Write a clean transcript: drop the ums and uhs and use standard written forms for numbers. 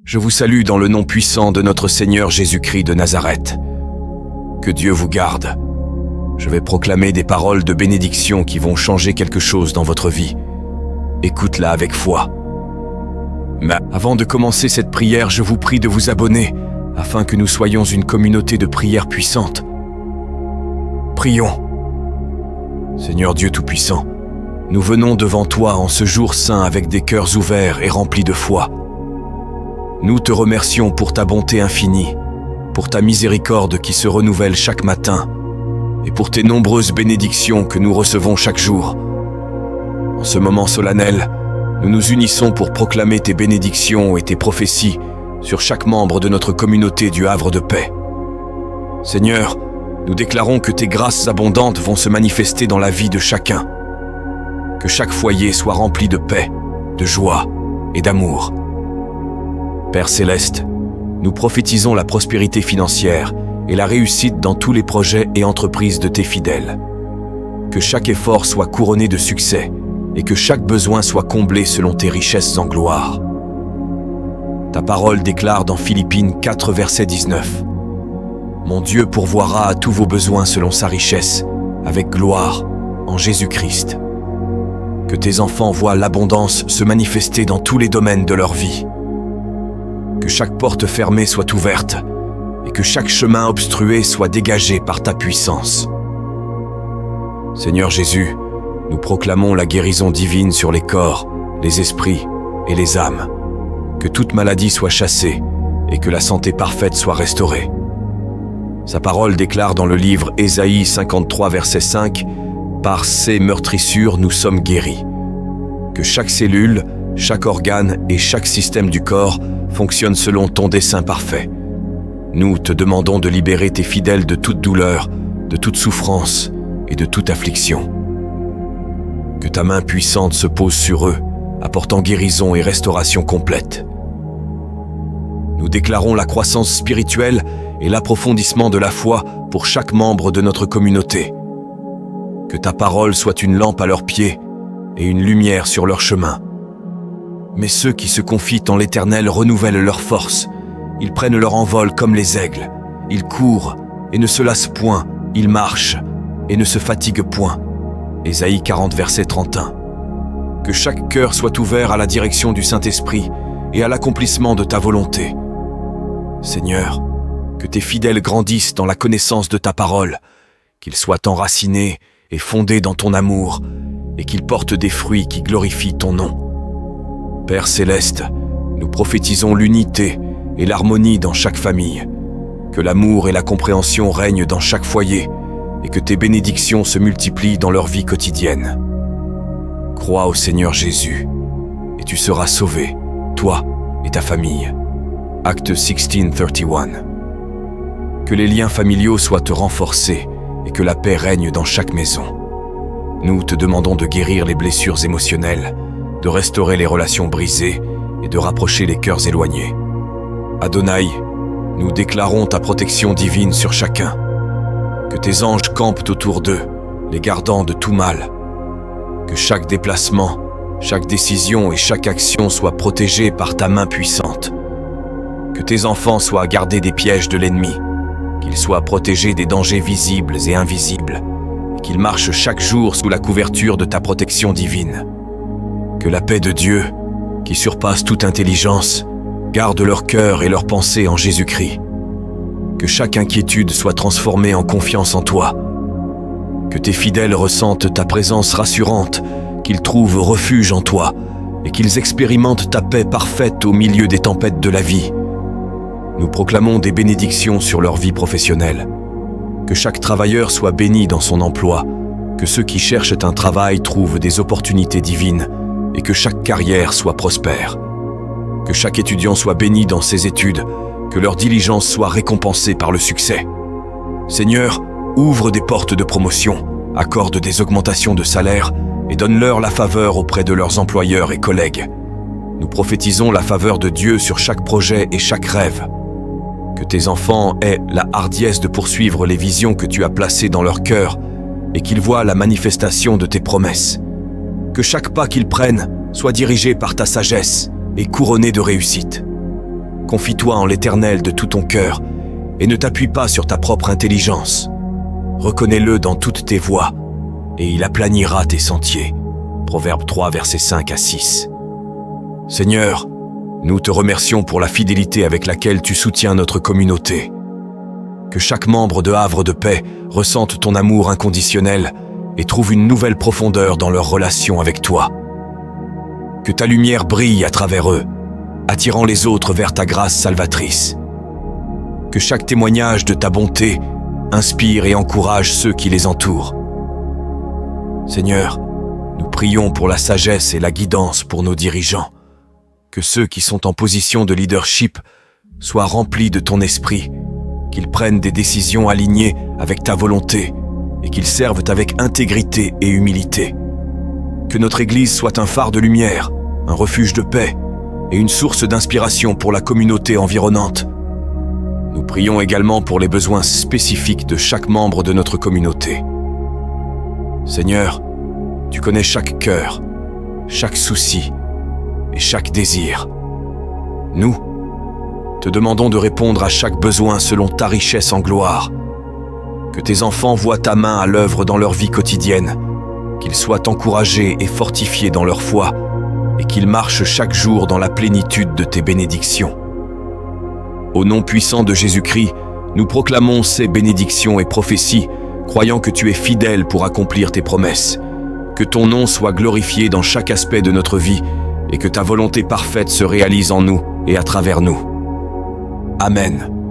Je vous salue dans le nom puissant de notre Seigneur Jésus-Christ de Nazareth. Que Dieu vous garde. Je vais proclamer des paroles de bénédiction qui vont changer quelque chose dans votre vie. Écoute-la avec foi. Mais avant de commencer cette prière, je vous prie de vous abonner afin que nous soyons une communauté de prière puissante. Prions. Seigneur Dieu Tout-Puissant, nous venons devant toi en ce jour saint avec des cœurs ouverts et remplis de foi. Nous te remercions pour ta bonté infinie, pour ta miséricorde qui se renouvelle chaque matin et pour tes nombreuses bénédictions que nous recevons chaque jour. En ce moment solennel, nous nous unissons pour proclamer tes bénédictions et tes prophéties sur chaque membre de notre communauté du Havre de Paix. Seigneur, nous déclarons que tes grâces abondantes vont se manifester dans la vie de chacun. Que chaque foyer soit rempli de paix, de joie et d'amour. Père Céleste, nous prophétisons la prospérité financière et la réussite dans tous les projets et entreprises de tes fidèles. Que chaque effort soit couronné de succès et que chaque besoin soit comblé selon tes richesses en gloire. Ta parole déclare dans Philippiens 4, verset 19 : « Mon Dieu pourvoira à tous vos besoins selon sa richesse, avec gloire, en Jésus-Christ. » Que tes enfants voient l'abondance se manifester dans tous les domaines de leur vie. Que chaque porte fermée soit ouverte et que chaque chemin obstrué soit dégagé par ta puissance. Seigneur Jésus, nous proclamons la guérison divine sur les corps, les esprits et les âmes. Que toute maladie soit chassée et que la santé parfaite soit restaurée. Sa parole déclare dans le livre Ésaïe 53, verset 5 : « Par ces meurtrissures, nous sommes guéris. » Que chaque cellule, chaque organe et chaque système du corps fonctionne selon ton dessein parfait. Nous te demandons de libérer tes fidèles de toute douleur, de toute souffrance et de toute affliction. Que ta main puissante se pose sur eux, apportant guérison et restauration complète. Nous déclarons la croissance spirituelle et l'approfondissement de la foi pour chaque membre de notre communauté. Que ta parole soit une lampe à leurs pieds et une lumière sur leur chemin. Mais ceux qui se confient en l'Éternel renouvellent leur force. Ils prennent leur envol comme les aigles. Ils courent et ne se lassent point. Ils marchent et ne se fatiguent point. Ésaïe 40, verset 31. Que chaque cœur soit ouvert à la direction du Saint-Esprit et à l'accomplissement de ta volonté. Seigneur, que tes fidèles grandissent dans la connaissance de ta parole, qu'ils soient enracinés et fondés dans ton amour, et qu'ils portent des fruits qui glorifient ton nom. Père Céleste, nous prophétisons l'unité et l'harmonie dans chaque famille, que l'amour et la compréhension règnent dans chaque foyer, et que tes bénédictions se multiplient dans leur vie quotidienne. Crois au Seigneur Jésus, et tu seras sauvé, toi et ta famille. Acte 16:31. Que les liens familiaux soient renforcés et que la paix règne dans chaque maison. Nous te demandons de guérir les blessures émotionnelles, de restaurer les relations brisées et de rapprocher les cœurs éloignés. Adonai, nous déclarons ta protection divine sur chacun. Que tes anges campent autour d'eux, les gardant de tout mal. Que chaque déplacement, chaque décision et chaque action soient protégés par ta main puissante. Que tes enfants soient gardés des pièges de l'ennemi, qu'ils soient protégés des dangers visibles et invisibles, et qu'ils marchent chaque jour sous la couverture de ta protection divine. Que la paix de Dieu, qui surpasse toute intelligence, garde leur cœur et leurs pensées en Jésus-Christ. Que chaque inquiétude soit transformée en confiance en toi. Que tes fidèles ressentent ta présence rassurante, qu'ils trouvent refuge en toi, et qu'ils expérimentent ta paix parfaite au milieu des tempêtes de la vie. Nous proclamons des bénédictions sur leur vie professionnelle. Que chaque travailleur soit béni dans son emploi, que ceux qui cherchent un travail trouvent des opportunités divines et que chaque carrière soit prospère. Que chaque étudiant soit béni dans ses études, que leur diligence soit récompensée par le succès. Seigneur, ouvre des portes de promotion, accorde des augmentations de salaire et donne-leur la faveur auprès de leurs employeurs et collègues. Nous prophétisons la faveur de Dieu sur chaque projet et chaque rêve. Que tes enfants aient la hardiesse de poursuivre les visions que tu as placées dans leur cœur et qu'ils voient la manifestation de tes promesses. Que chaque pas qu'ils prennent soit dirigé par ta sagesse et couronné de réussite. Confie-toi en l'Éternel de tout ton cœur et ne t'appuie pas sur ta propre intelligence. Reconnais-le dans toutes tes voies et il aplanira tes sentiers. Proverbe 3, versets 5 à 6. Seigneur, nous te remercions pour la fidélité avec laquelle tu soutiens notre communauté. Que chaque membre de Havre de Paix ressente ton amour inconditionnel et trouve une nouvelle profondeur dans leur relation avec toi. Que ta lumière brille à travers eux, attirant les autres vers ta grâce salvatrice. Que chaque témoignage de ta bonté inspire et encourage ceux qui les entourent. Seigneur, nous prions pour la sagesse et la guidance pour nos dirigeants. Que ceux qui sont en position de leadership soient remplis de ton esprit, qu'ils prennent des décisions alignées avec ta volonté et qu'ils servent avec intégrité et humilité. Que notre Église soit un phare de lumière, un refuge de paix et une source d'inspiration pour la communauté environnante. Nous prions également pour les besoins spécifiques de chaque membre de notre communauté. Seigneur, tu connais chaque cœur, chaque souci et chaque désir. Nous te demandons de répondre à chaque besoin selon ta richesse en gloire. Que tes enfants voient ta main à l'œuvre dans leur vie quotidienne, qu'ils soient encouragés et fortifiés dans leur foi, et qu'ils marchent chaque jour dans la plénitude de tes bénédictions. Au nom puissant de Jésus-Christ, nous proclamons ces bénédictions et prophéties, croyant que tu es fidèle pour accomplir tes promesses. Que ton nom soit glorifié dans chaque aspect de notre vie, et que ta volonté parfaite se réalise en nous et à travers nous. Amen.